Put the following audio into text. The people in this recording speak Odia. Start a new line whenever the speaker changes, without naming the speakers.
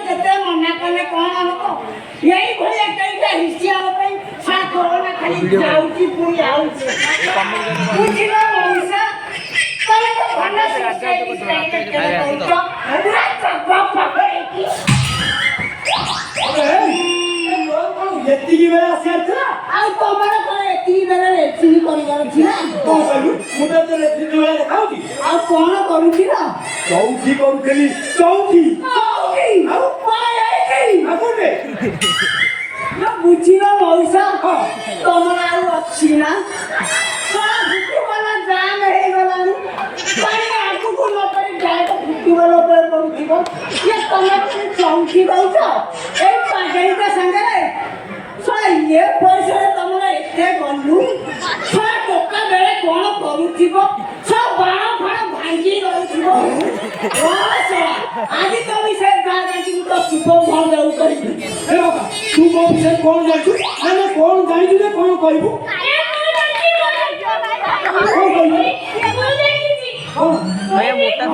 କେତେ ମନା କଲେ କଣ ହବ ଏଇ ଭଳିଆ କେଇଟା ହିସିବା ପାଇଁ କରୋନା ଖାଲି ଯାଉଛି ପୁଣି ଆଉଛି ବୁଝିଲ ମଉସା ତମେ ତ ଭଲ ଏତିକି ବେଳେ ଆସିବାର ଆଉ ତମର କଣ ଏତିକି ବେଳେ ଏତିକି କରିବାର ଥିଲା କଣ କହିଲୁ ମୁଁ ତ ଏତିକି ବେଳେ ଦେଖାଉଛି ଆଉ କଣ କରୁଥିଲ ଚଉଠି କରୁଥିଲି ଚଉଠି ବୁଝିଲ ମଉସା ତମର ଆଉ ଅଛି ନା ଜାମ ହେଇଗଲାଣି ଆଗକୁ ନ କରି ଡାଇରେକ୍ଟ ଫୁଟିବାଲ ଉପରେ କରୁଥିବ ଇଏ ତମେ ଚଉଠି ଦଉଛ ଏଇ ପାଗଳିକା ସାଙ୍ଗରେ ଇଏ ପଇସାରେ ତମର ଏତେ ଗଲୁ ଟୋକା ବେଳେ କଣ କରୁଥିବ ବାଣ ଫାଣ ଭାଙ୍ଗି ରହୁଥିବ ଆଜି ତ ବିଷୟ ଗାଁ ଗାଁକୁ ତ ଶୁଭ ଭଲ ଦେଉ କରିବି ତୁ ମୋ ବିଷୟରେ କଣ ଜାଣିଛୁ ଆମେ କଣ ଜାଣିଛୁ ଯେ କଣ କହିବୁ
ମୋଟା